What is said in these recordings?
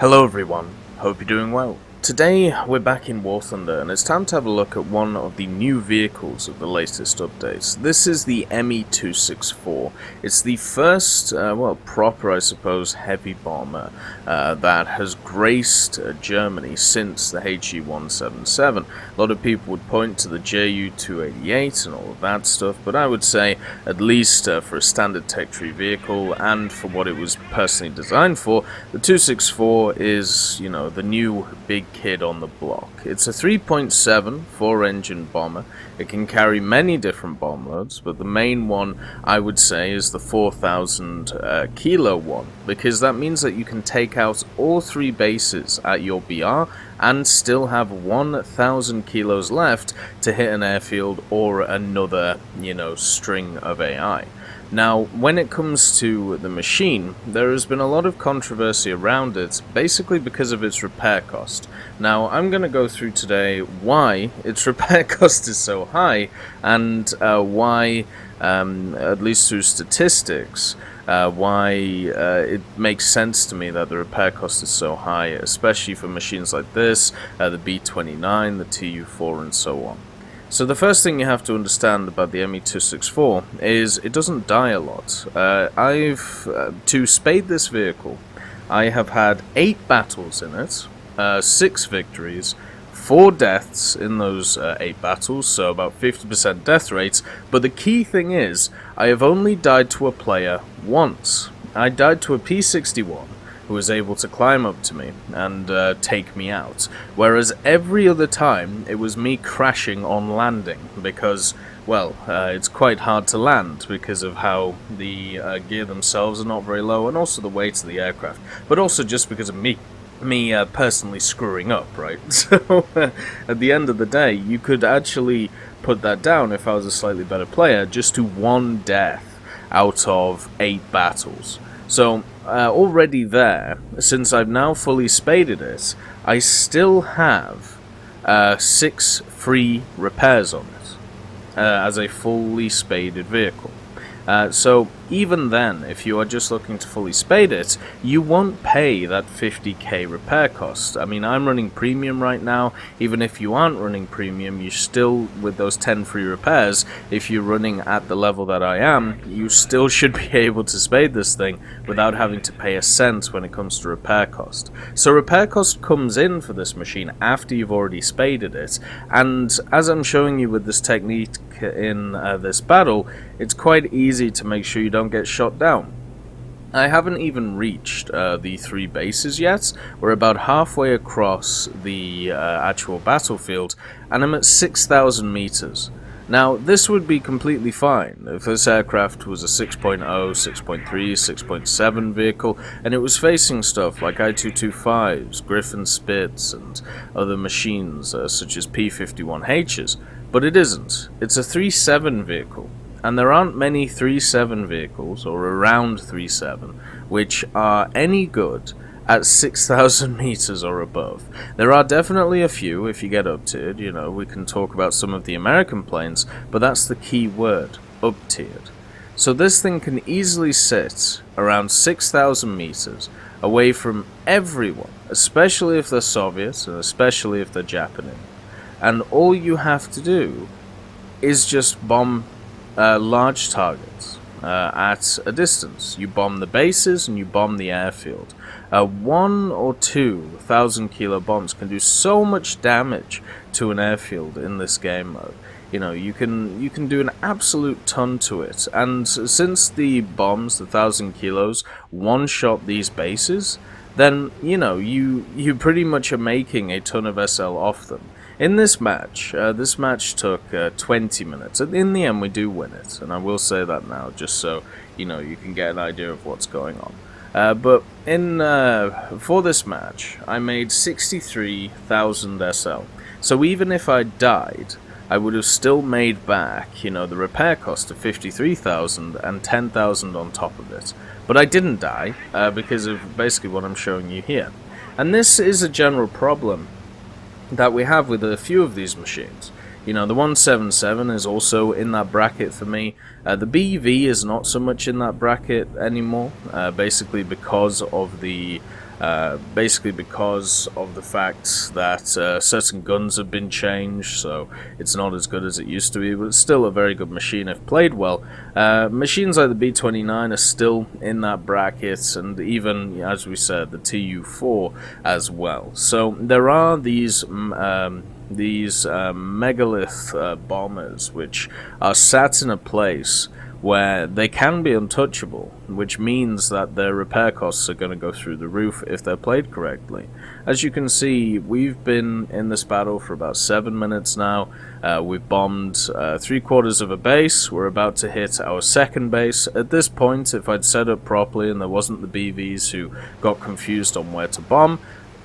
Hello everyone, hope you're doing well. Today we're back in War Thunder and it's time to have a look at one of the new vehicles of the latest updates. This is the ME-264. It's the first, proper I suppose, heavy bomber that has graced Germany since the HE-177. A lot of people would point to the Ju-288 and all of that stuff, but I would say at least for a standard tech tree vehicle and for what it was personally designed for, the 264 is, the new big kid on the block. It's a 3.7 4-engine bomber. It can carry many different bomb loads, but the main one I would say is the 4,000 kilo one, because that means that you can take out all 3 bases at your BR and still have 1,000 kilos left to hit an airfield or another, string of AI. Now, when it comes to the machine, there has been a lot of controversy around it, basically because of its repair cost. Now, I'm going to go through today why its repair cost is so high, and why, at least through statistics, why it makes sense to me that the repair cost is so high, especially for machines like this, the B-29, the Tu-4, and so on. So the first thing you have to understand about the ME-264 is it doesn't die a lot. To spade this vehicle, I have had 8 battles in it, 6 victories, 4 deaths in those 8 battles, so about 50% death rates, but the key thing is, I have only died to a player once. I died to a P-61, who was able to climb up to me and take me out, whereas every other time it was me crashing on landing because, it's quite hard to land because of how the gear themselves are not very low and also the weight of the aircraft, but also just because of me personally screwing up, right? So at the end of the day, you could actually put that down if I was a slightly better player just to 1 death out of 8 battles. So already there, since I've now fully spaded it, I still have 6 free repairs on it as a fully spaded vehicle. So even then, if you are just looking to fully spade it, you won't pay that 50k repair cost. I mean, I'm running premium right now. Even if you aren't running premium, you still, with those 10 free repairs, if you're running at the level that I am, you still should be able to spade this thing without having to pay a cent when it comes to repair cost. So repair cost comes in for this machine after you've already spaded it, and as I'm showing you with this technique in this battle, it's quite easy to make sure you don't get shot down. I haven't even reached the 3 bases yet. We're about halfway across the actual battlefield, and I'm at 6,000 meters. Now, this would be completely fine if this aircraft was a 6.0, 6.3, 6.7 vehicle, and it was facing stuff like I-225s, Griffin Spits, and other machines such as P-51Hs, but it isn't. It's a 3.7 vehicle. And there aren't many 3.7 vehicles, or around 3.7, which are any good at 6,000 meters or above. There are definitely a few if you get up-tiered, we can talk about some of the American planes, but that's the key word, up-tiered. So this thing can easily sit around 6,000 meters away from everyone, especially if they're Soviets, and especially if they're Japanese. And all you have to do is just bomb large targets at a distance. You bomb the bases and you bomb the airfield. 1 or 2,000 kilo bombs can do so much damage to an airfield in this game mode. You can do an absolute ton to it. And since the bombs, the 1,000 kilos, one-shot these bases, then you pretty much are making a ton of SL off them. In this match took 20 minutes. In the end, we do win it, and I will say that now, just so you can get an idea of what's going on. But for this match, I made 63,000 SL. So even if I died, I would have still made back, the repair cost of 53,000 and 10,000 on top of it. But I didn't die because of basically what I'm showing you here. And this is a general problem that we have with a few of these machines. The 177 is also in that bracket for me. The BV is not so much in that bracket anymore, basically because of the basically because of the fact that certain guns have been changed, so it's not as good as it used to be, but it's still a very good machine if played well. Machines like the B-29 are still in that bracket, and even, as we said, the Tu-4 as well. So there are these megalith bombers which are sat in a place where they can be untouchable, which means that their repair costs are going to go through the roof if they're played correctly. As you can see, we've been in this battle for about 7 minutes now. We've bombed 3/4 of a base. We're about to hit our second base. At this point, if I'd set up properly and there wasn't the BVs who got confused on where to bomb,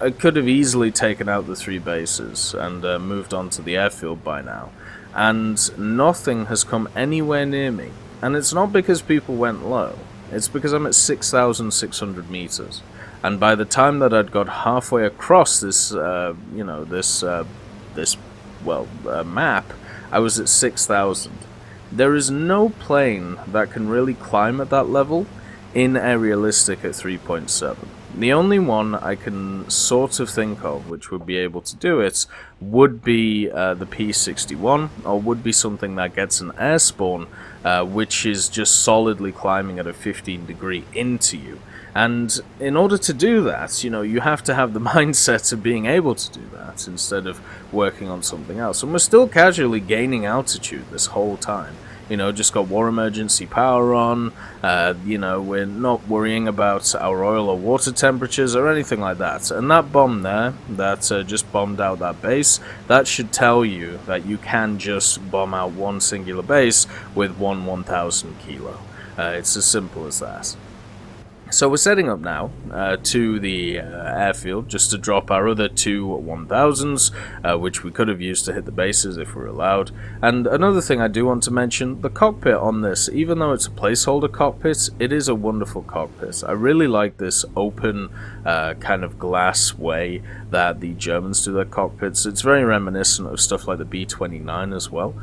I could have easily taken out the 3 bases and moved on to the airfield by now. And nothing has come anywhere near me. And it's not because people went low, it's because I'm at 6,600 meters. And by the time that I'd got halfway across this, map, I was at 6,000. There is no plane that can really climb at that level in aerialistic at 3.7. The only one I can sort of think of which would be able to do it would be the P-61, or would be something that gets an air spawn, which is just solidly climbing at a 15-degree into you. And in order to do that, you have to have the mindset of being able to do that instead of working on something else. And we're still casually gaining altitude this whole time. Just got war emergency power on, we're not worrying about our oil or water temperatures or anything like that. And that bomb there, that just bombed out that base, that should tell you that you can just bomb out one singular base with one 1,000 kilo. It's as simple as that. So we're setting up now to the airfield just to drop our other 2 1000s, which we could have used to hit the bases if we're allowed. And another thing I do want to mention, the cockpit on this, even though it's a placeholder cockpit, it is a wonderful cockpit. I really like this open kind of glass way that the Germans do their cockpits. It's very reminiscent of stuff like the B-29 as well,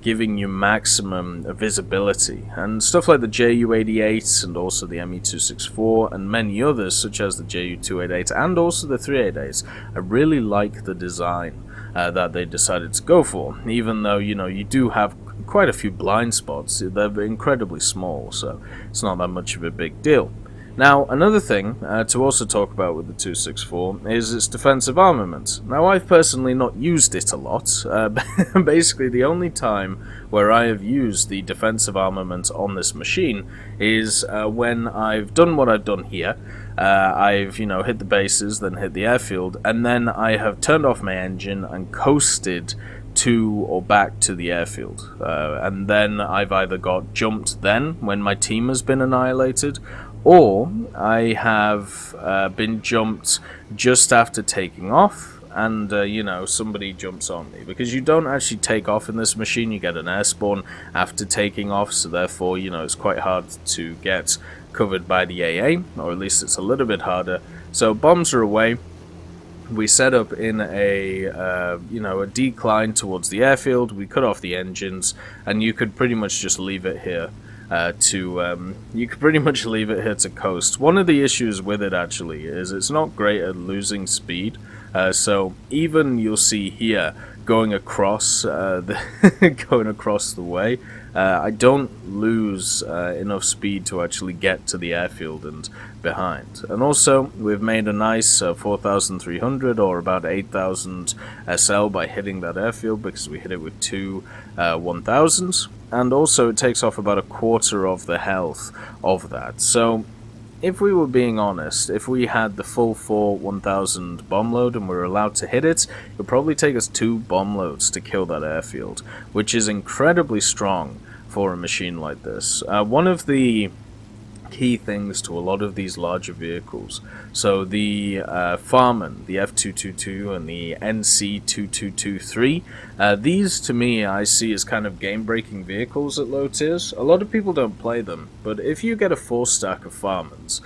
giving you maximum visibility. And stuff like the Ju-88 and also the Me-264 and many others, such as the Ju-288 and also the 388. I really like the design that they decided to go for, even though, you do have quite a few blind spots. They're incredibly small, so it's not that much of a big deal. Now, another thing to also talk about with the 264 is its defensive armament. Now, I've personally not used it a lot. Basically, the only time where I have used the defensive armament on this machine is when I've done what I've done here. I've, hit the bases, then hit the airfield, and then I have turned off my engine and coasted to or back to the airfield. And then I've either got jumped then, when my team has been annihilated, or I have been jumped just after taking off, and somebody jumps on me, because you don't actually take off in this machine. You get an air spawn after taking off, so therefore it's quite hard to get covered by the AA, or at least it's a little bit harder. So bombs are away. We set up in a decline towards the airfield. We cut off the engines, and you could pretty much just leave it here. To coast. One of the issues with it actually is it's not great at losing speed. So even you'll see here going across the way, I don't lose enough speed to actually get to the airfield and behind. And also we've made a nice 4,300 or about 8,000 SL by hitting that airfield, because we hit it with 2 1000s. And also it takes off about a quarter of the health of that. So if we were being honest, if we had the full 4 1000 bomb load and we were allowed to hit it, it would probably take us 2 bomb loads to kill that airfield, which is incredibly strong for a machine like this. One of the key things to a lot of these larger vehicles, so the Farman, the F222 and the NC2223, these to me I see as kind of game-breaking vehicles at low tiers. A lot of people don't play them, but if you get a 4 stack of Farmans,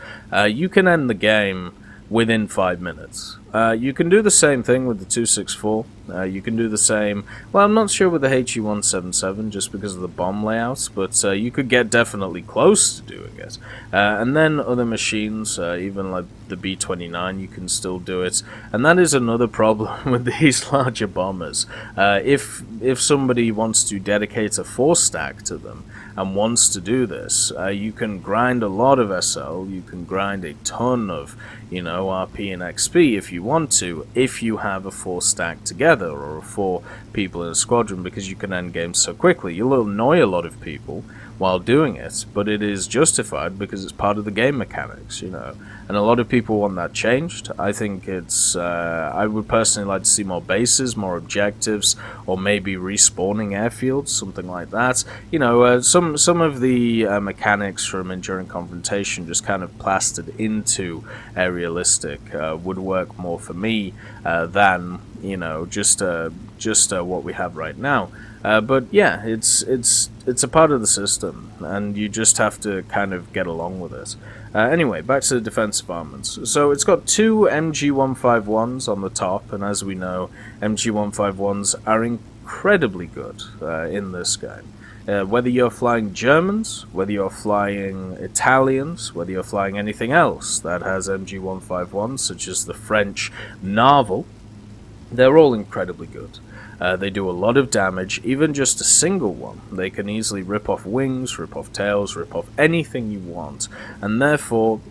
you can end the game within 5 minutes. You can do the same thing with the 264. You can do the same. Well, I'm not sure with the HE-177 just because of the bomb layouts, but you could get definitely close to doing it. And then other machines, even like the B-29, you can still do it. And that is another problem with these larger bombers. If somebody wants to dedicate a 4-stack to them and wants to do this, you can grind a lot of SL, you can grind a ton of, RP and XP if you want to, if you have a 4-stack together, or 4 people in a squadron, because you can end games so quickly. You'll annoy a lot of people while doing it, but it is justified because it's part of the game mechanics, and a lot of people want that changed. I think it's, I would personally like to see more bases, more objectives, or maybe respawning airfields, something like that. Some of the mechanics from Enduring Confrontation just kind of plastered into a realistic would work more for me than, just what we have right now. But yeah, it's a part of the system, and you just have to kind of get along with it. Anyway, back to the defensive armaments. So it's got 2 MG151s on the top, and as we know, MG151s are incredibly good in this game. Whether you're flying Germans, whether you're flying Italians, whether you're flying anything else that has MG151s, such as the French Naval, they're all incredibly good. They do a lot of damage, even just a single one. They can easily rip off wings, rip off tails, rip off anything you want, and therefore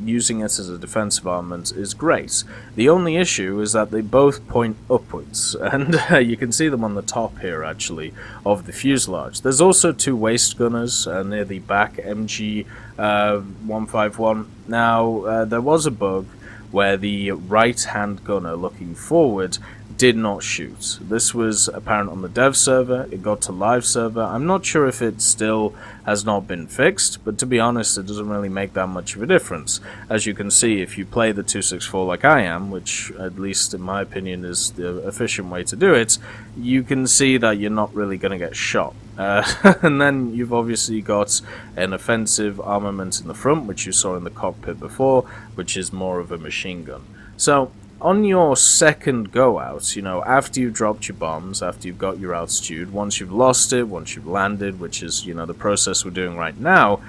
using it as a defensive armament is great. The only issue is that they both point upwards, and you can see them on the top here actually of the fuselage. There's also 2 waist gunners near the back MG 151. Now there was a bug where the right-hand gunner looking forward did not shoot. This was apparent on the dev server. It got to live server. I'm not sure if it still has not been fixed, but to be honest, it doesn't really make that much of a difference. As you can see, if you play the 264 like I am, which at least in my opinion is the efficient way to do it, you can see that you're not really going to get shot. And then you've obviously got an offensive armament in the front, which you saw in the cockpit before, which is more of a machine gun. So on your second go out, after you've dropped your bombs, after you've got your altitude, once you've lost it, once you've landed, which is, the process we're doing right now,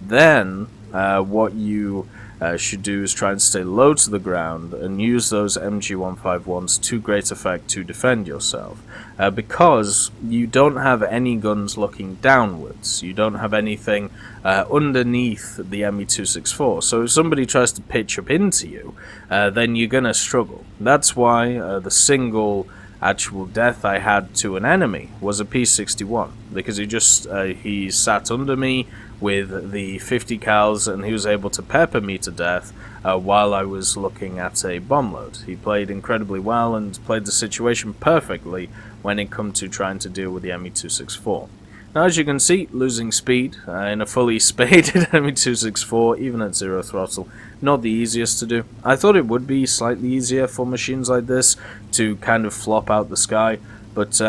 then what you should do is try and stay low to the ground and use those MG151s to great effect to defend yourself. Because you don't have any guns looking downwards. You don't have anything underneath the ME-264. So if somebody tries to pitch up into you, then you're going to struggle. That's why the single actual death I had to an enemy was a P-61, because he sat under me with the 50 cals and he was able to pepper me to death while I was looking at a bomb load. He played incredibly well and played the situation perfectly when it come to trying to deal with the ME-264. Now, as you can see, losing speed in a fully spaded ME-264, even at 0 throttle, not the easiest to do. I thought it would be slightly easier for machines like this to kind of flop out the sky, but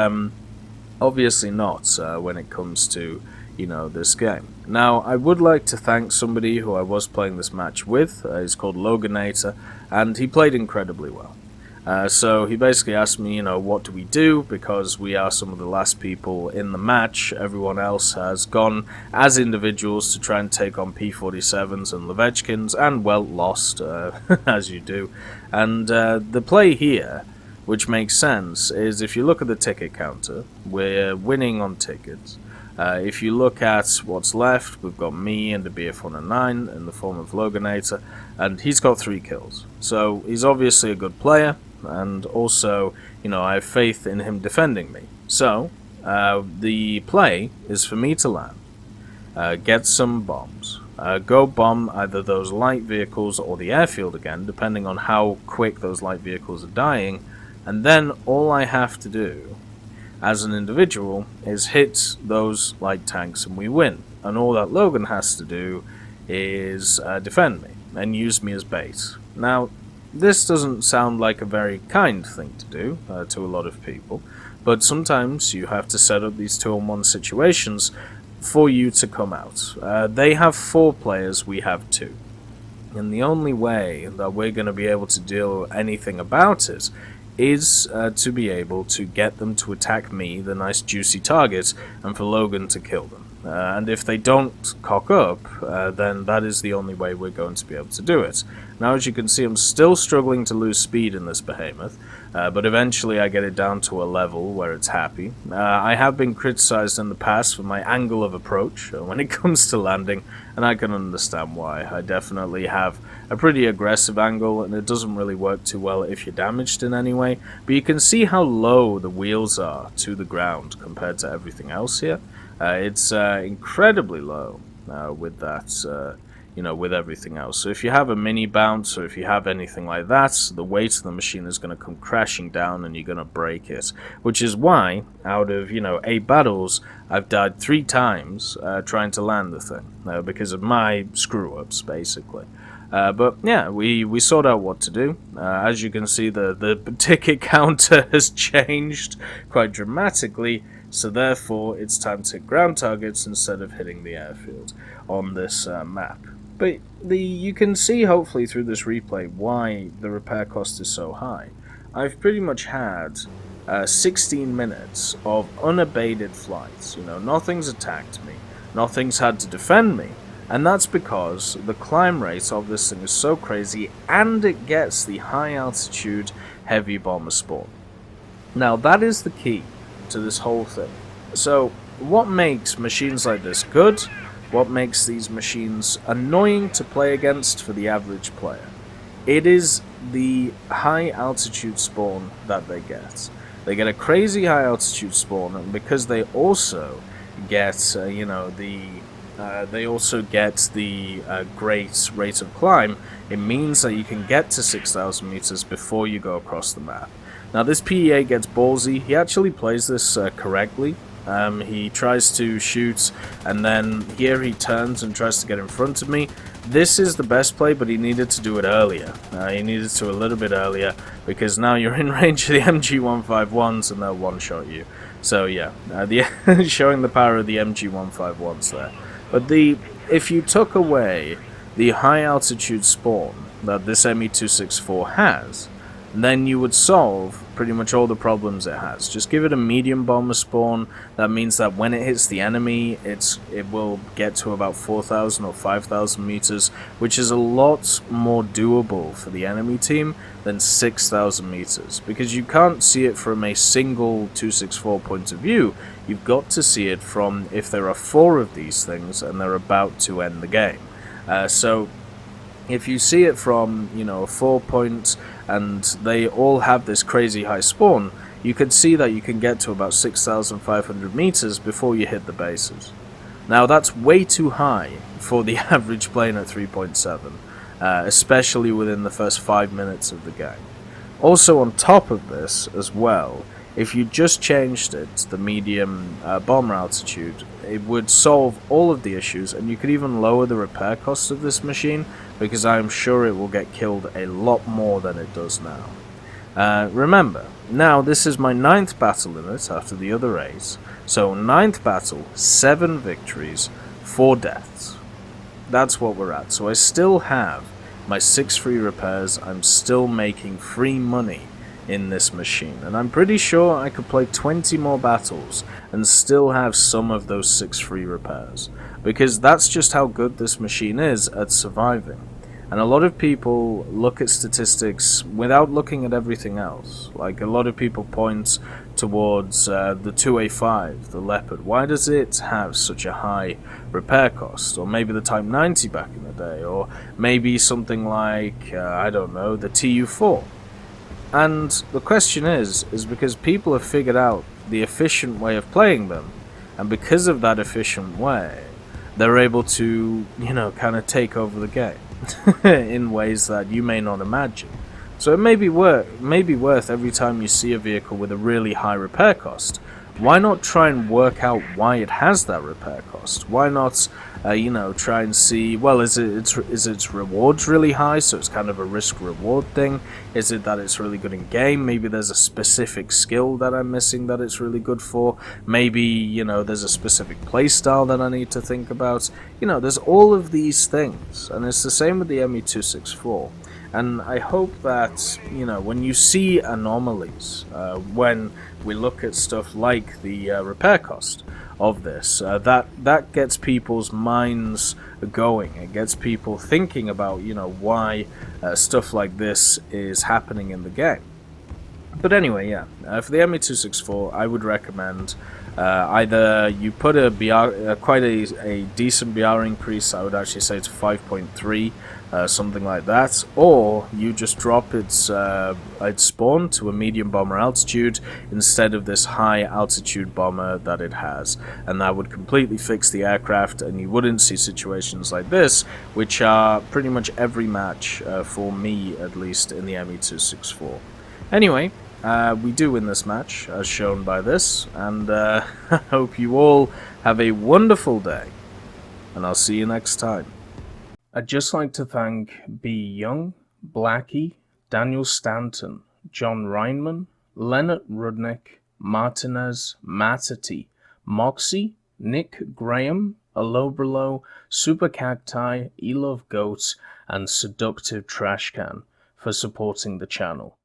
obviously not when it comes to, this game. Now, I would like to thank somebody who I was playing this match with. He's called Loganator, and he played incredibly well. So he basically asked me, what do we do, because we are some of the last people in the match. Everyone else has gone as individuals to try and take on P-47s and Levechkins, and, well, lost, as you do. And the play here, which makes sense, is if you look at the ticket counter, we're winning on tickets. If you look at what's left, we've got me and a BF-109 in the form of Loganator, and he's got 3 kills. So he's obviously a good player, and also, I have faith in him defending me. So, the play is for me to land, get some bombs, go bomb either those light vehicles or the airfield again, depending on how quick those light vehicles are dying, and then all I have to do as an individual is hit those light tanks and we win. And all that Logan has to do is defend me and use me as bait. Now, this doesn't sound like a very kind thing to do to a lot of people, but sometimes you have to set up these 2-on-1 situations for you to come out. They have 4 players, we have 2. And the only way that we're going to be able to do anything about it is to be able to get them to attack me, the nice juicy target, and for Logan to kill them. And if they don't cock up, then that is the only way we're going to be able to do it. Now, as you can see, I'm still struggling to lose speed in this behemoth, but eventually I get it down to a level where it's happy. I have been criticized in the past for my angle of approach when it comes to landing, and I can understand why. I definitely have a pretty aggressive angle, and it doesn't really work too well if you're damaged in any way, but you can see how low the wheels are to the ground compared to everything else here. It's incredibly low with that, with everything else. So if you have a mini bounce, or if you have anything like that, the weight of the machine is going to come crashing down and you're going to break it. Which is why, out of, 8 battles, I've died 3 times trying to land the thing, because of my screw-ups, basically. But yeah, we sorted out what to do. As you can see, the ticket counter has changed quite dramatically, so therefore it's time to hit ground targets instead of hitting the airfield on this map. But you can see, hopefully, through this replay why the repair cost is so high. I've pretty much had 16 minutes of unabated flights. Nothing's attacked me, nothing's had to defend me. And that's because the climb rate of this thing is so crazy, and it gets the high altitude heavy bomber spawn. Now that is the key to this whole thing. So what makes machines like this good? What makes these machines annoying to play against for the average player? It is the high altitude spawn that they get. They get a crazy high altitude spawn, and because they also get they also get the great rate of climb, it means that you can get to 6,000 meters before you go across the map. Now this PEA gets ballsy. He actually plays this correctly. He tries to shoot, and then here he turns and tries to get in front of me. This is the best play, but he needed to do it earlier. He needed to a little bit earlier, because now you're in range of the MG151s and they'll one-shot you. So yeah, showing the power of the MG151s there. But if you took away the high altitude spawn that this ME264 has, then you would solve pretty much all the problems it has. Just give it a medium bomber spawn. That means that when it hits the enemy, it will get to about 4,000 or 5,000 meters, which is a lot more doable for the enemy team than 6,000 meters, because you can't see it from a single 264 point of view. You've got to see it from if there are 4 of these things and they're about to end the game. So if you see it from, a 4 point and they all have this crazy high spawn, you can see that you can get to about 6,500 meters before you hit the bases. Now that's way too high for the average plane at 3.7, especially within the first 5 minutes of the game. Also on top of this as well, if you just changed it to the medium bomber altitude, it would solve all of the issues, and you could even lower the repair cost of this machine, because I am sure it will get killed a lot more than it does now. Remember, now this is my 9th battle in it after the other 8, so 9th battle, 7 victories, 4 deaths. That's what we're at. So I still have my 6 free repairs. I'm still making free money in this machine, and I'm pretty sure I could play 20 more battles and still have some of those 6 free repairs, because that's just how good this machine is at surviving. And a lot of people look at statistics without looking at everything else. Like, a lot of people point towards the 2A5, the Leopard. Why does it have such a high repair cost? Or maybe the Type 90 back in the day, or maybe something like, I don't know, the TU4. And the question is because people have figured out the efficient way of playing them, and because of that efficient way, they're able to, kind of take over the game in ways that you may not imagine. So it may be worth every time you see a vehicle with a really high repair cost, why not try and work out why it has that repair cost? Why not, you know, try and see, well, is its rewards really high, so it's kind of a risk-reward thing? Is it that it's really good in game? Maybe there's a specific skill that I'm missing that it's really good for. Maybe, you know, there's a specific playstyle that I need to think about. You know, there's all of these things, and it's the same with the ME-264. And I hope that, you know, when you see anomalies, when we look at stuff like the repair cost of this, that gets people's minds going. It gets people thinking about, you know, why stuff like this is happening in the game. But anyway, yeah, for the ME-264, I would recommend either you put a BR, quite a decent BR increase. I would actually say it's 5.3, something like that, or you just drop its spawn to a medium bomber altitude instead of this high altitude bomber that it has, and that would completely fix the aircraft, and you wouldn't see situations like this, which are pretty much every match for me, at least in the ME-264. Anyway, we do win this match, as shown by this, and I hope you all have a wonderful day, and I'll see you next time. I'd just like to thank B. Young, Blackie, Daniel Stanton, John Reinman, Leonard Rudnick, Martinez, Matati, Moxie, Nick Graham, Alobrilo, Super Cacti, Elove Goats, and Seductive Trashcan for supporting the channel.